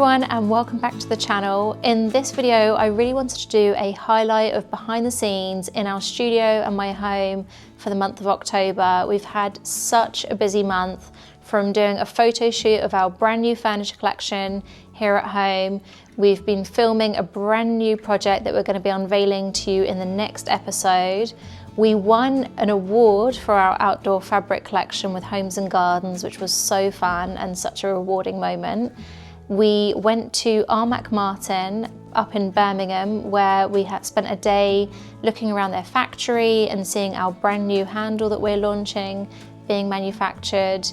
everyone and welcome back to the channel. In this video I really wanted to do a highlight of behind the scenes in our studio and my home for the month of October. We've had such a busy month, from doing a photo shoot of our brand new furniture collection here at home. We've been filming a brand new project that we're going to be unveiling to you in the next episode. We won an award for our outdoor fabric collection with Homes and Gardens, which was so fun and such a rewarding moment. We went to Armac Martin up in Birmingham, where we had spent a day looking around their factory and seeing our brand new handle that we're launching being manufactured.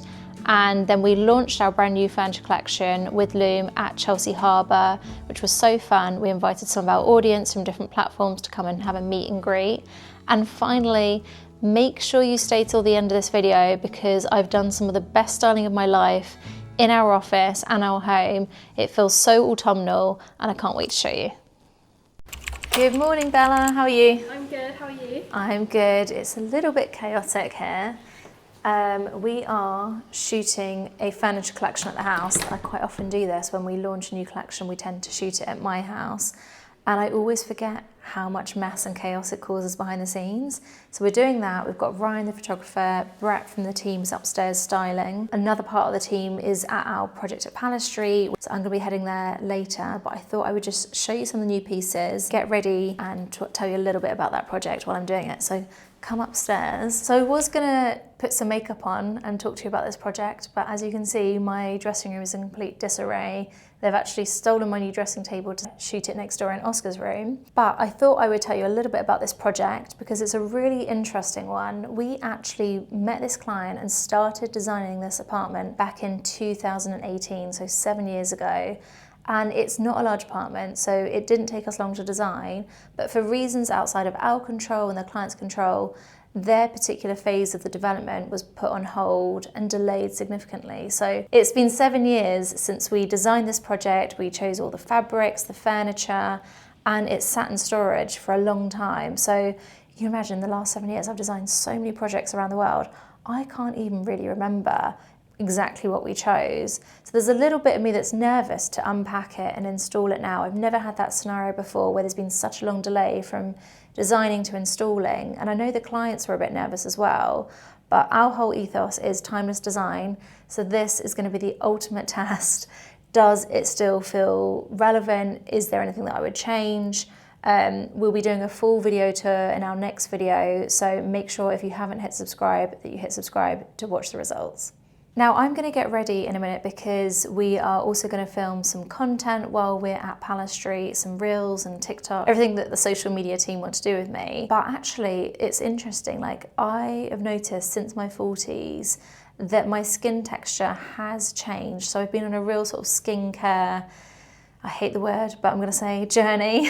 And then we launched our brand new furniture collection with Loom at Chelsea Harbour, which was so fun. We invited some of our audience from different platforms to come and have a meet and greet. And finally, make sure you stay till the end of this video, because I've done some of the best styling of my life in our office and our home. It feels so autumnal and I can't wait to show you. Good morning, Bella, how are you? I'm good, how are you? I'm good. It's a little bit chaotic here. We are shooting a furniture collection at the house. I quite often do this. When we launch a new collection, we tend to shoot it at my house. And I always forget how much mess and chaos it causes behind the scenes. So we're doing that. We've got Ryan, the photographer, Brett from the team's upstairs styling. Another part of the team is at our project at Palace Street. So I'm gonna be heading there later, but I thought I would just show you some of the new pieces, get ready and tell you a little bit about that project while I'm doing it. So come upstairs. So I was gonna put some makeup on and talk to you about this project, but as you can see, my dressing room is in complete disarray. They've actually stolen my new dressing table to shoot it next door in Oscar's room. But I thought I would tell you a little bit about this project because it's a really interesting one. We actually met this client and started designing this apartment back in 2018, so 7 years ago. And it's not a large apartment, so it didn't take us long to design, but for reasons outside of our control and the client's control, their particular phase of the development was put on hold and delayed significantly. So it's been 7 years since we designed this project. We chose all the fabrics, the furniture, and it's sat in storage for a long time. So you can imagine, in the last 7 years, I've designed so many projects around the world. I can't even really remember exactly what we chose. So there's a little bit of me that's nervous to unpack it and install it now. I've never had that scenario before where there's been such a long delay from designing to installing. And I know the clients were a bit nervous as well, but our whole ethos is timeless design. So this is going to be the ultimate test. Does it still feel relevant? Is there anything that I would change? We'll be doing a full video tour in our next video. So make sure if you haven't hit subscribe that you hit subscribe to watch the results. Now I'm going to get ready in a minute because we are also going to film some content while we're at Palace Street, some reels and TikTok, everything that the social media team want to do with me. But actually it's interesting, like I have noticed since my 40s that my skin texture has changed. So I've been on a real sort of skincare, I hate the word, but I'm going to say journey,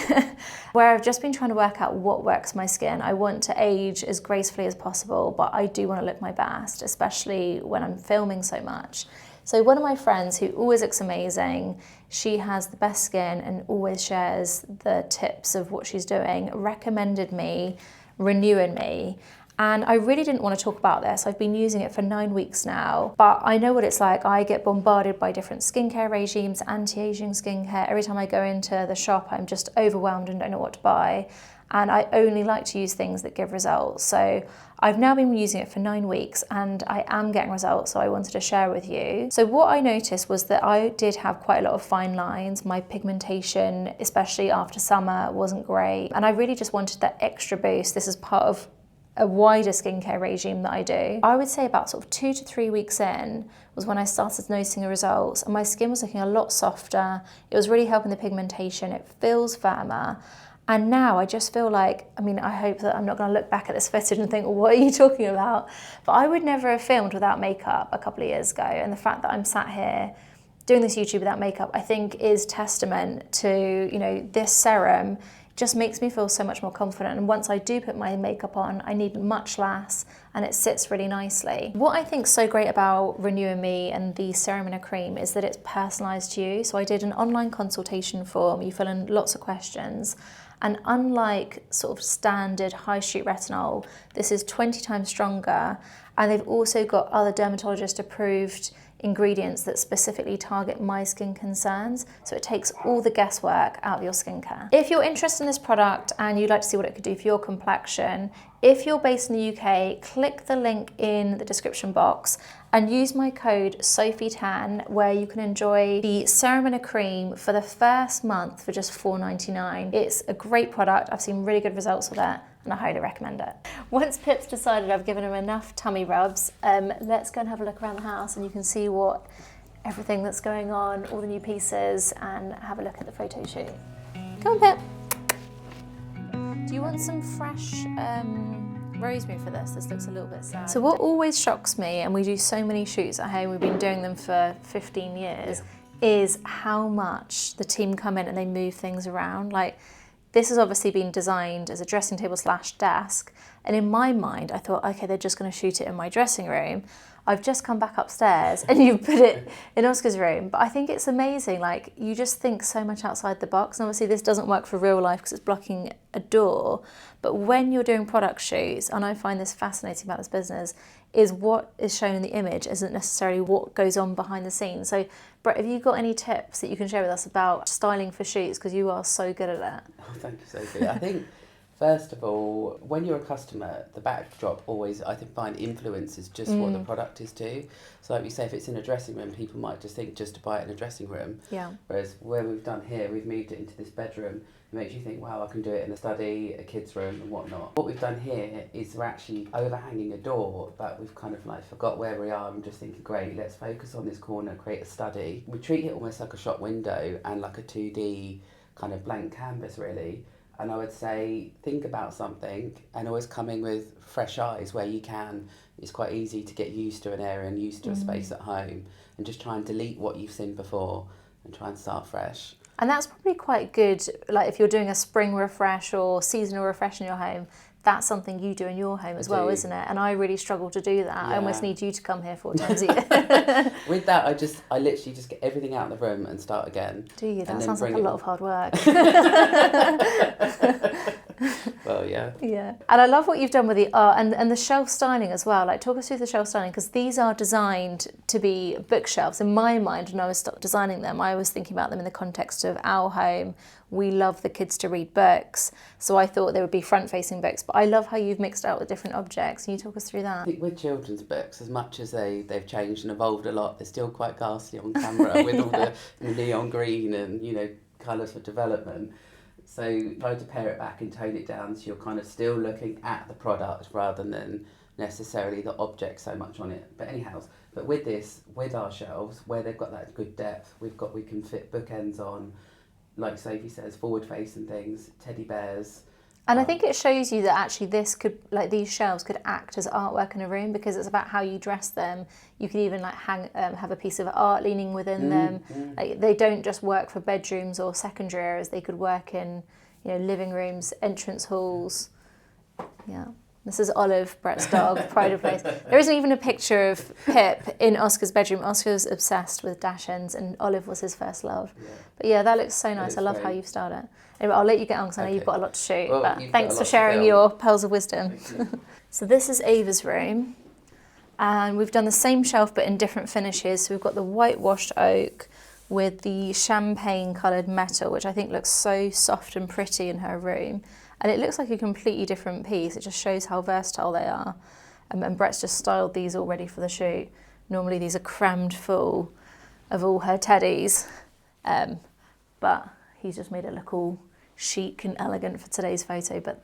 where I've just been trying to work out what works for my skin. I want to age as gracefully as possible, but I do want to look my best, especially when I'm filming so much. So one of my friends who always looks amazing, she has the best skin and always shares the tips of what she's doing, recommended me Renew In Me. And I really didn't want to talk about this. I've been using it for 9 weeks now, but I know what it's like. I get bombarded by different skincare regimes, anti-aging skincare. Every time I go into the shop, I'm just overwhelmed and don't know what to buy. And I only like to use things that give results. So I've now been using it for 9 weeks and I am getting results, so I wanted to share with you. So what I noticed was that I did have quite a lot of fine lines. My pigmentation, especially after summer, wasn't great. And I really just wanted that extra boost. This is part of a wider skincare regime that I do. I would say about sort of 2 to 3 weeks in was when I started noticing the results, and my skin was looking a lot softer. It was really helping the pigmentation. It feels firmer. And now I just feel like, I mean, I hope that I'm not gonna look back at this footage and think, well, what are you talking about? But I would never have filmed without makeup a couple of years ago. And the fact that I'm sat here doing this YouTube without makeup, I think is testament to, you know, this serum just makes me feel so much more confident. And once I do put my makeup on, I need much less and it sits really nicely. What I think is so great about Renew In Me and the Serum In A Cream is that it's personalized to you. So I did an online consultation form. You fill in lots of questions. And unlike sort of standard high street retinol, this is 20 times stronger. And they've also got other dermatologist approved ingredients that specifically target my skin concerns, so it takes all the guesswork out of your skincare. If you're interested in this product and you'd like to see what it could do for your complexion, if you're based in the UK, click the link in the description box and use my code SOPHIE10, where you can enjoy the Serum In A Cream for the first month for just $4.99. It's a great product. I've seen really good results with it, and I highly recommend it. Once Pip's decided I've given him enough tummy rubs, let's go and have a look around the house and you can see everything that's going on, all the new pieces, and have a look at the photo shoot. Come on, Pip. Do you want some fresh rosemary for this? This looks a little bit sad. So what always shocks me, and we do so many shoots at home, we've been doing them for 15 years, is how much the team come in and they move things around. Like, this has obviously been designed as a dressing table / desk, and in my mind I thought, okay, they're just going to shoot it in my dressing room. I've just come back upstairs and you've put it in Oscar's room. But I think it's amazing, like, you just think so much outside the box. And obviously this doesn't work for real life because it's blocking a door, but when you're doing product shoots, and I find this fascinating about this business, is what is shown in the image isn't necessarily what goes on behind the scenes. So Brett, have you got any tips that you can share with us about styling for shoots, because you are so good at it? Oh, thank you, Sophie. I think first of all, when you're a customer, the backdrop always, I find, influences just what the product is too. So like we say, if it's in a dressing room, people might just think just to buy it in a dressing room. Yeah. Whereas where we've done here, we've moved it into this bedroom. It makes you think, wow, I can do it in a study, a kid's room and whatnot. What we've done here is we're actually overhanging a door that we've kind of like forgot where we are and just thinking, great, let's focus on this corner, create a study. We treat it almost like a shop window and like a 2D kind of blank canvas really. And I would say, think about something and always come in with fresh eyes where you can. It's quite easy to get used to an area and used to a space at home, and just try and delete what you've seen before and try and start fresh. And that's probably quite good, like if you're doing a spring refresh or seasonal refresh in your home, that's something you do in your home as well, isn't it? And I really struggle to do that. Yeah. I almost need you to come here 4 times a year. With that, I literally just get everything out of the room and start again. Do you? That sounds like a lot of hard work. Well, yeah. Yeah. And I love what you've done with the art and the shelf styling as well. Like, talk us through the shelf styling, because these are designed to be bookshelves. In my mind, when I was designing them, I was thinking about them in the context of our home. We love the kids to read books, so I thought they would be front-facing books. But I love how you've mixed out with different objects. Can you talk us through that? I think with children's books, as much as they've changed and evolved a lot, they're still quite ghastly on camera with all the neon green and, you know, colours for development. So try to pare it back and tone it down so you're kind of still looking at the product rather than necessarily the object so much on it. But anyhow, but with this, with our shelves, where they've got that good depth, we can fit bookends on, like Sophie says, forward facing things, teddy bears. And I think it shows you that actually these shelves could act as artwork in a room, because it's about how you dress them. You could even like have a piece of art leaning within them. Like, they don't just work for bedrooms or secondary areas. They could work in, you know, living rooms, entrance halls. Yeah. This is Olive, Brett's dog, pride of place. There isn't even a picture of Pip in Oscar's bedroom. Oscar's obsessed with dash ends, and Olive was his first love. Yeah. But yeah, that looks so nice. I love how you've styled it. Anyway, I'll let you get on because I know you've got a lot to shoot. Well, but thanks for sharing your pearls of wisdom. So this is Ava's room, and we've done the same shelf but in different finishes. So we've got the whitewashed oak with the champagne coloured metal, which I think looks so soft and pretty in her room. And it looks like a completely different piece. It just shows how versatile they are. And Brett's just styled these all ready for the shoot. Normally these are crammed full of all her teddies, but he's just made it look all chic and elegant for today's photo. But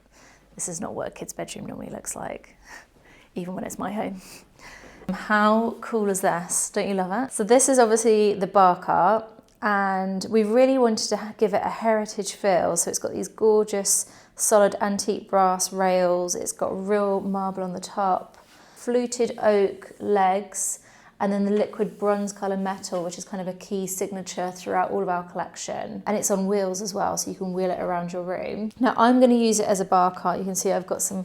this is not what a kid's bedroom normally looks like, even when it's my home. How cool is this? Don't you love it? So this is obviously the bar cart, and we really wanted to give it a heritage feel. So it's got these gorgeous solid antique brass rails. It's got real marble on the top, fluted oak legs, and then the liquid bronze colour metal, which is kind of a key signature throughout all of our collection. And it's on wheels as well, so you can wheel it around your room. Now I'm going to use it as a bar cart. You can see I've got some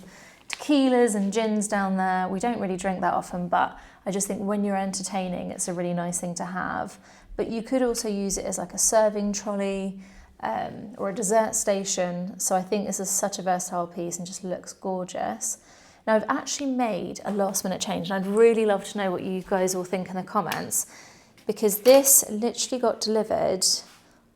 tequilas and gins down there. We don't really drink that often, but I just think when you're entertaining, it's a really nice thing to have. But you could also use it as like a serving trolley, or a dessert station. So I think this is such a versatile piece and just looks gorgeous. Now I've actually made a last minute change, and I'd really love to know what you guys all think in the comments, because this literally got delivered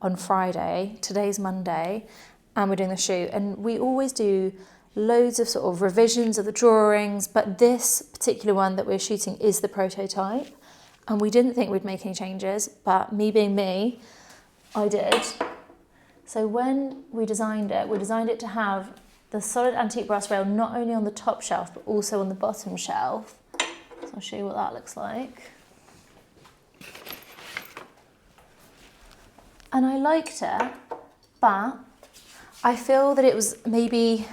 on Friday, today's Monday, and we're doing the shoot, and we always do loads of sort of revisions of the drawings, but this particular one that we're shooting is the prototype, and we didn't think we'd make any changes, but me being me, I did. So when we designed it to have the solid antique brass rail not only on the top shelf but also on the bottom shelf. So I'll show you what that looks like. And I liked it, but I feel that it was maybe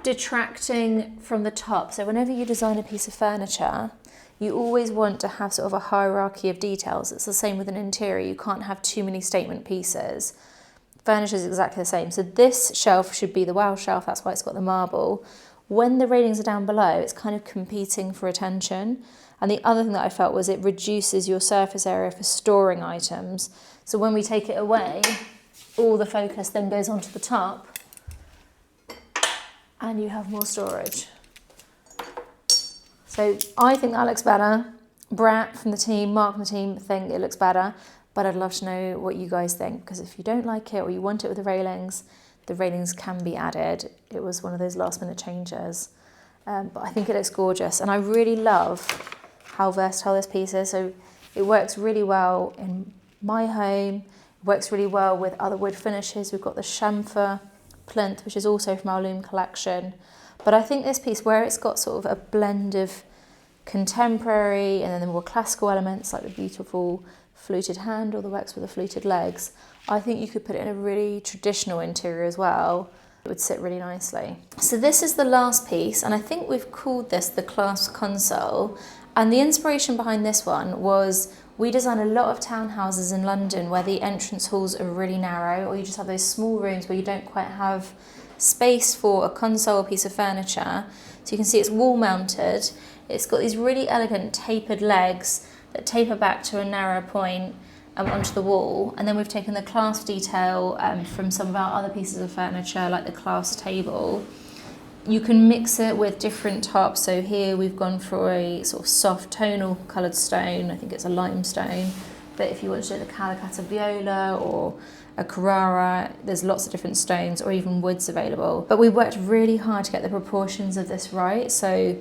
detracting from the top. So whenever you design a piece of furniture, you always want to have sort of a hierarchy of details. It's the same with an interior. You can't have too many statement pieces. Furniture is exactly the same. So this shelf should be the wow shelf. That's why it's got the marble. When the railings are down below, it's kind of competing for attention. And the other thing that I felt was it reduces your surface area for storing items. So when we take it away, all the focus then goes onto the top and you have more storage. So I think that looks better. Brat from the team, Mark from the team think it looks better, but I'd love to know what you guys think, because if you don't like it or you want it with the railings can be added. It was one of those last minute changes, but I think it looks gorgeous, and I really love how versatile this piece is. So it works really well in my home, it works really well with other wood finishes. We've got the chamfer plinth, which is also from our Loom collection. But I think this piece, where it's got sort of a blend of contemporary and then the more classical elements like the beautiful fluted handle that works with the fluted legs, I think you could put it in a really traditional interior as well. It would sit really nicely. So this is the last piece, and I think we've called this the Clasp console. And the inspiration behind this one was we design a lot of townhouses in London where the entrance halls are really narrow, or you just have those small rooms where you don't quite have space for a console or piece of furniture. So you can see it's wall mounted. It's got these really elegant tapered legs that taper back to a narrow point onto the wall. And then we've taken the clasp detail from some of our other pieces of furniture, like the clasp table. You can mix it with different tops. So here we've gone for a sort of soft tonal coloured stone. I think it's a limestone. But if you want to do the Calicata viola or a Carrara, there's lots of different stones or even woods available. But we worked really hard to get the proportions of this right. So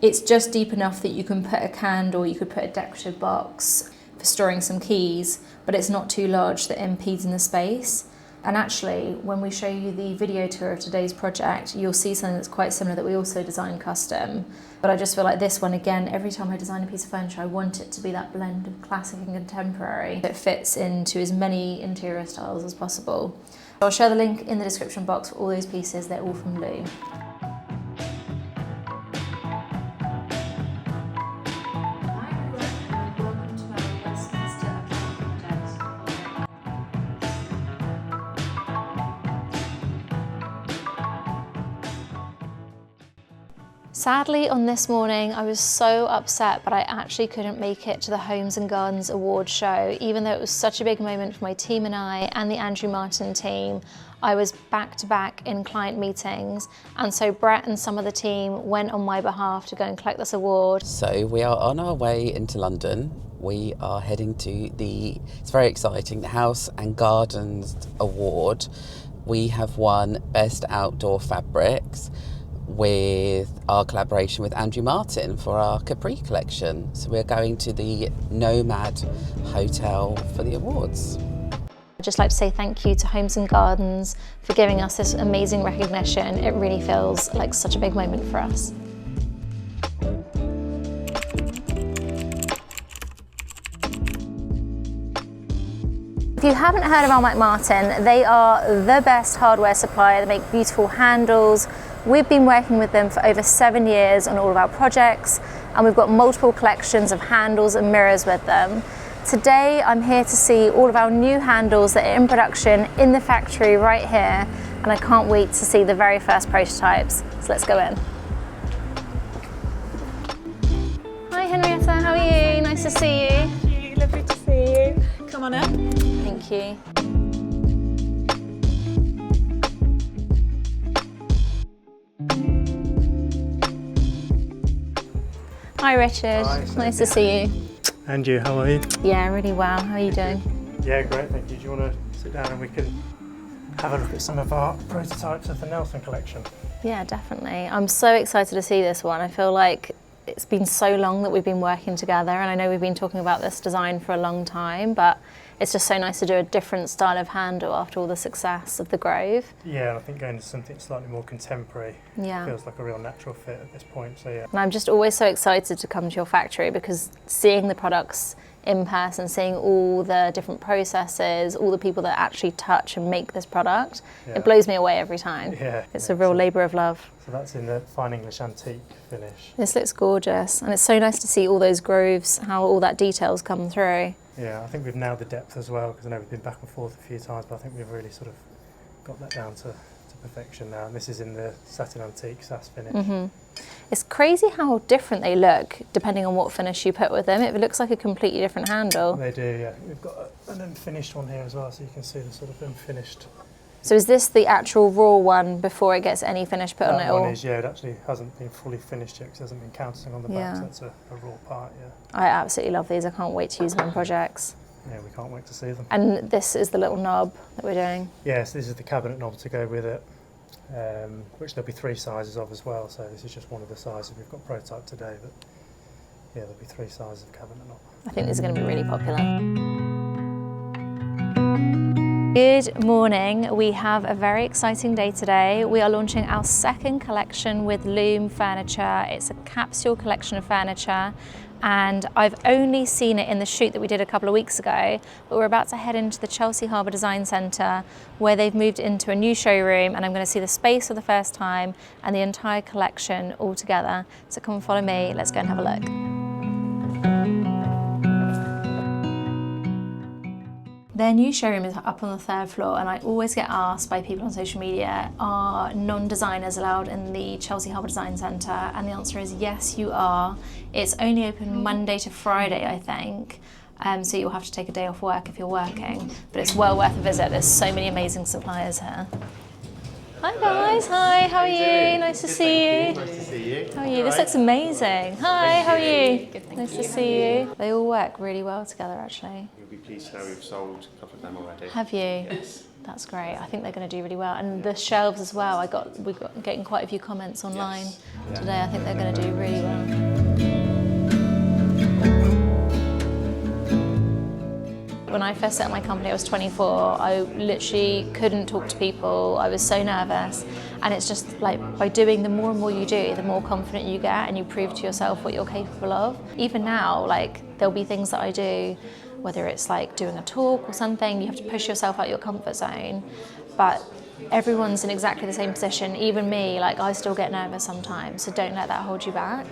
it's just deep enough that you can put a candle, you could put a decorative box for storing some keys, but it's not too large that impedes in the space. And actually, when we show you the video tour of today's project, you'll see something that's quite similar that we also designed custom. But I just feel like this one, again, every time I design a piece of furniture, I want it to be that blend of classic and contemporary that fits into as many interior styles as possible. I'll share the link in the description box for all those pieces. They're all from Loom. Sadly, on this morning, I was so upset, but I actually couldn't make it to the Homes and Gardens Awards show. Even though it was such a big moment for my team and I and the Armac Martin team, I was back to back in client meetings. And so Brett and some of the team went on my behalf to go and collect this award. So we are on our way into London. We are heading to it's very exciting, the House and Gardens Award. We have won Best Outdoor Fabrics with our collaboration with Armac Martin for our Capri collection. So we're going to the Nomad Hotel for the awards. I'd just like to say thank you to Homes and Gardens for giving us this amazing recognition. It really feels like such a big moment for us. If you haven't heard of Armac Martin, they are the best hardware supplier. They make beautiful handles. We've been working with them for over 7 years on all of our projects, and we've got multiple collections of handles and mirrors with them. Today, I'm here to see all of our new handles that are in production in the factory right here, and I can't wait to see the very first prototypes. So let's go in. Hi Henrietta, how are you? Nice to see you. Thank you, lovely to see you. Come on in. Thank you. Hi Richard, Hi, nice to see you. And you, how are you? Yeah, really well. How are you doing? Yeah, great, thank you. Do you want to sit down and we can have a look at some of our prototypes of the Nelson collection? Yeah, definitely. I'm so excited to see this one. I feel like it's been so long that we've been working together, and I know we've been talking about this design for a long time, but it's just so nice to do a different style of handle after all the success of the Grove. Yeah, I think going to something slightly more contemporary Yeah. feels like a real natural fit at this point, so yeah. And I'm just always so excited to come to your factory because seeing the products in person, seeing all the different processes, all the people that actually touch and make this product, Yeah. it blows me away every time. Yeah, It's a real labour of love. So that's in the fine English antique finish. This looks gorgeous, and it's so nice to see all those groves, how all that detail's come through. Yeah, I think we've nailed the depth as well, because I know we've been back and forth a few times, but I think we've really sort of got that down to perfection now. And this is in the satin antique SAS finish. It's crazy how different they look depending on what finish you put with them. It looks like a completely different handle. They do, yeah. We've got an unfinished one here as well, so you can see the sort of unfinished. So is this the actual raw one before it gets any finish put on it? That one Or? is, yeah, it actually hasn't been fully finished yet because it hasn't been counting on the back, Yeah. so that's a raw part, yeah. I absolutely love these. I can't wait to use them in projects. Yeah, we can't wait to see them. And this is the little knob that we're doing. Yes, this is the cabinet knob to go with it, which there'll be 3 sizes of as well, so this is just one of the sizes. We've got prototype today, but yeah, there'll be 3 sizes of cabinet knob. I think these are going to be really popular. Good morning. We have a very exciting day today. We are launching our second collection with Loom furniture. It's a capsule collection of furniture, and I've only seen it in the shoot that we did a couple of weeks ago, but we're about to head into the Chelsea Harbour Design Centre where they've moved into a new showroom, and I'm going to see the space for the first time and the entire collection all together. So come and follow me, let's go and have a look. Their new showroom is up on the 3rd floor, and I always get asked by people on social media, are non-designers allowed in the Chelsea Harbour Design Centre? And the answer is yes, you are. It's only open Monday to Friday, I think. So you'll have to take a day off work if you're working, but it's well worth a visit. There's so many amazing suppliers here. Hi guys, hi, how are you? Nice to see you. Nice to see you. How are you? This looks amazing. Hi, how are you? Nice to see you. They all work really well together, actually. You'll be pleased to know we've sold a couple of them already. Have you? Yes. That's great. I think they're going to do really well. And the shelves as well. We've got getting quite a few comments online today. I think they're going to do really well. When I first set up my company, I was 24. I literally couldn't talk to people. I was so nervous. And it's just like by doing, the more and more you do, the more confident you get and you prove to yourself what you're capable of. Even now, like there'll be things that I do, whether it's like doing a talk or something, you have to push yourself out your comfort zone. But everyone's in exactly the same position. Even me, like I still get nervous sometimes. So don't let that hold you back.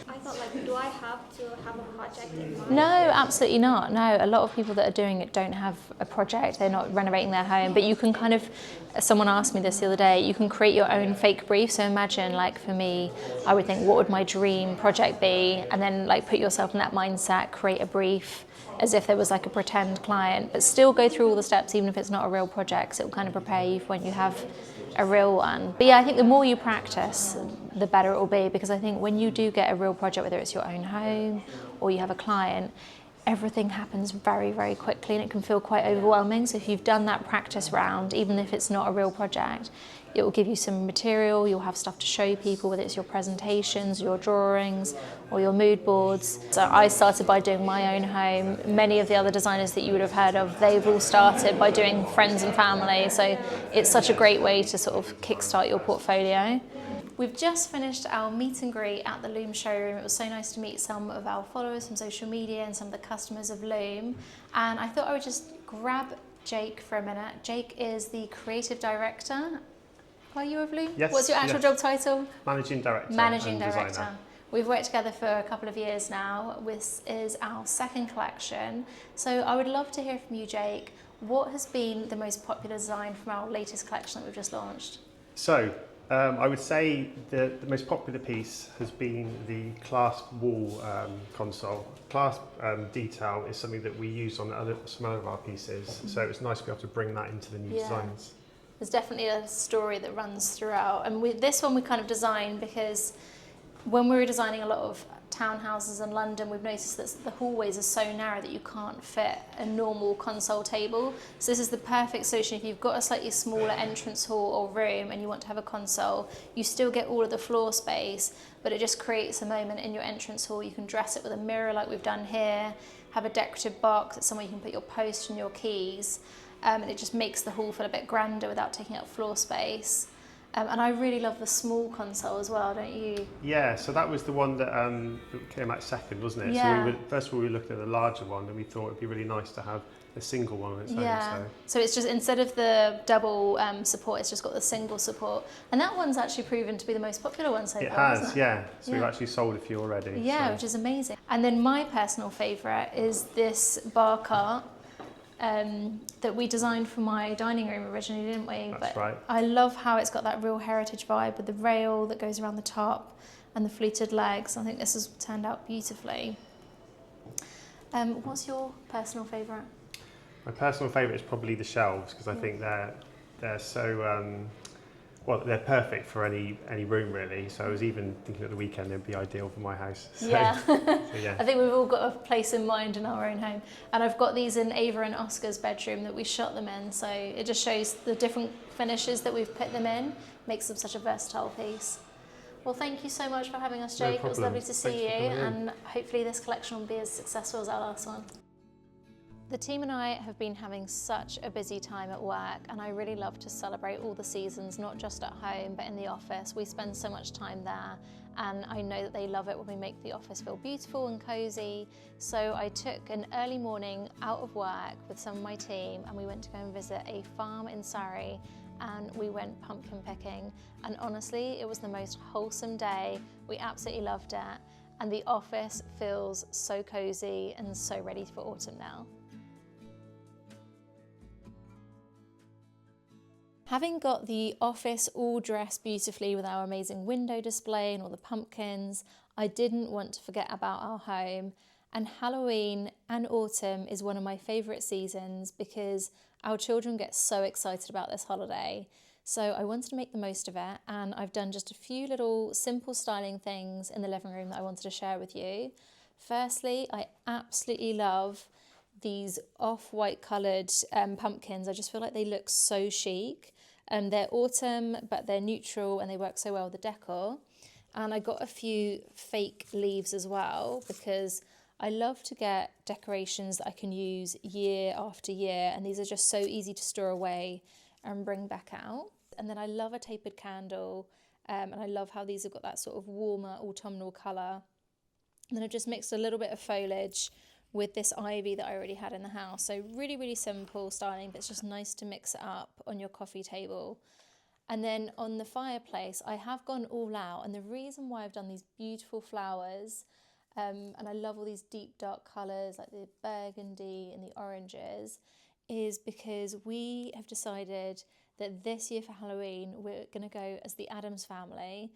I thought, like, do I have to have a project in mind? No, absolutely not. No, a lot of people that are doing it don't have a project. They're not renovating their home, but you can kind of, someone asked me this the other day, you can create your own fake brief. So imagine, like for me, I would think, what would my dream project be? And then like put yourself in that mindset, create a brief as if there was like a pretend client, but still go through all the steps even if it's not a real project, so it will kind of prepare you for when you have a real one. But yeah, I think the more you practice, the better it will be, because I think when you do get a real project, whether it's your own home or you have a client, everything happens very, very quickly and it can feel quite overwhelming. So if you've done that practice round, even if it's not a real project, it will give you some material, you'll have stuff to show people, whether it's your presentations, your drawings, or your mood boards. So I started by doing my own home. Many of the other designers that you would have heard of, they've all started by doing friends and family. So it's such a great way to sort of kickstart your portfolio. We've just finished our meet and greet at the Loom showroom. It was so nice to meet some of our followers from social media and some of the customers of Loom. And I thought I would just grab Jake for a minute. Jake is the creative director. Are you of Loom? Yes. What's your actual job title? Managing Director. Managing and Director. Designer. We've worked together for a couple of years now. This is our second collection. So I would love to hear from you, Jake. What has been the most popular design from our latest collection that we've just launched? So, I would say the most popular piece has been the Clasp wall console. Clasp detail is something that we use on some other of our pieces, so it's nice to be able to bring that into the new designs. There's definitely a story that runs throughout, and this one we kind of designed because when we were designing a lot of townhouses in London, we've noticed that the hallways are so narrow that you can't fit a normal console table. So this is the perfect solution. If you've got a slightly smaller entrance hall or room and you want to have a console, you still get all of the floor space, but it just creates a moment in your entrance hall. You can dress it with a mirror like we've done here, have a decorative box, it's somewhere you can put your post and your keys, and it just makes the hall feel a bit grander without taking up floor space. And I really love the small console as well, don't you? Yeah, so that was the one that came out second, wasn't it? Yeah. So first of all, we were looking at the larger one, and we thought it'd be really nice to have a single one on its Yeah. own. So it's just, instead of the double support, it's just got the single support. And that one's actually proven to be the most popular one so It far, has, hasn't it? yeah. So we've Yeah. actually sold a few already. Yeah, so. which is amazing. And then my personal favourite is this bar cart that we designed for my dining room originally, didn't we? That's right. I love how it's got that real heritage vibe with the rail that goes around the top and the fluted legs. I think this has turned out beautifully. What's your personal favourite? My personal favourite is probably the shelves, because I think they're so well, they're perfect for any room really. So I was even thinking at the weekend they'd be ideal for my house. So, Yeah. so yeah. I think we've all got a place in mind in our own home. And I've got these in Ava and Oscar's bedroom that we shot them in. So it just shows the different finishes that we've put them in. Makes them such a versatile piece. Well, thank you so much for having us, No Jake. It was problem. lovely to see Thanks you. for coming in. And hopefully this collection will be as successful as our last one. The team and I have been having such a busy time at work, and I really love to celebrate all the seasons, not just at home, but in the office. We spend so much time there, and I know that they love it when we make the office feel beautiful and cozy. So I took an early morning out of work with some of my team, and we went to go and visit a farm in Surrey, and we went pumpkin picking. And honestly, it was the most wholesome day. We absolutely loved it, and the office feels so cozy and so ready for autumn now. Having got the office all dressed beautifully with our amazing window display and all the pumpkins, I didn't want to forget about our home. And Halloween and autumn is one of my favourite seasons because our children get so excited about this holiday. So I wanted to make the most of it, and I've done just a few little simple styling things in the living room that I wanted to share with you. Firstly, I absolutely love these off-white coloured pumpkins. I just feel like they look so chic. They're autumn, but they're neutral and they work so well with the decor. And I got a few fake leaves as well because I love to get decorations that I can use year after year, and these are just so easy to store away and bring back out. And then I love a tapered candle, and I love how these have got that sort of warmer autumnal colour. And then I've just mixed a little bit of foliage with this ivy that I already had in the house. So really, really simple styling, but it's just nice to mix it up on your coffee table. And then on the fireplace, I have gone all out. And the reason why I've done these beautiful flowers, and I love all these deep dark colours like the burgundy and the oranges, is because we have decided that this year for Halloween, we're going to go as the Addams family.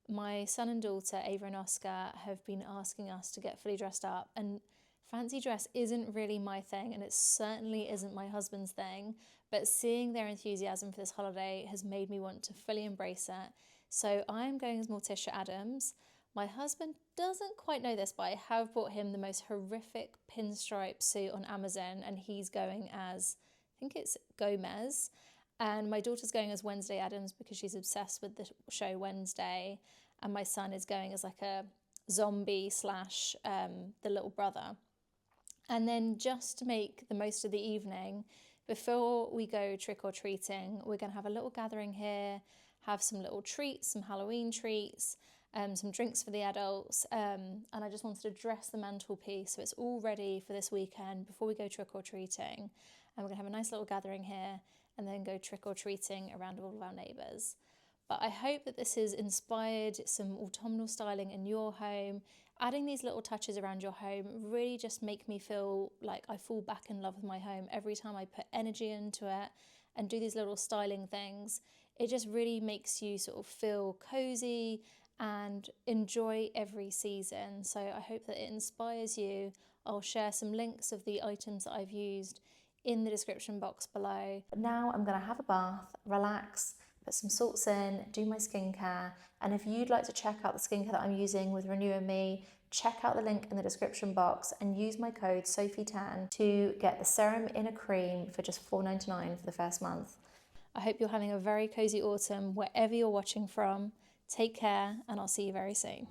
My son and daughter, Ava and Oscar, have been asking us to get fully dressed up, and fancy dress isn't really my thing, and it certainly isn't my husband's thing, but seeing their enthusiasm for this holiday has made me want to fully embrace it. So I'm going as Morticia Addams. My husband doesn't quite know this, but I have bought him the most horrific pinstripe suit on Amazon, and he's going as, I think it's Gomez. And my daughter's going as Wednesday Addams because she's obsessed with the show Wednesday. And my son is going as like a zombie slash the little brother. And then just to make the most of the evening, before we go trick-or-treating, we're going to have a little gathering here, have some little treats, some Halloween treats, some drinks for the adults. And I just wanted to dress the mantelpiece so it's all ready for this weekend before we go trick-or-treating. And we're going to have a nice little gathering here and then go trick-or-treating around all of our neighbours. But I hope that this has inspired some autumnal styling in your home. Adding these little touches around your home really just make me feel like I fall back in love with my home every time I put energy into it and do these little styling things. It just really makes you sort of feel cozy and enjoy every season. So I hope that it inspires you. I'll share some links of the items that I've used in the description box below. But now I'm going to have a bath, relax, put put some salts in, do my skincare. And if you'd like to check out the skincare that I'm using with Renew and Me, check out the link in the description box and use my code Sophie10 to get the Serum In A Cream for just $4.99 for the first month. I hope you're having a very cozy autumn wherever you're watching from. Take care, and I'll see you very soon.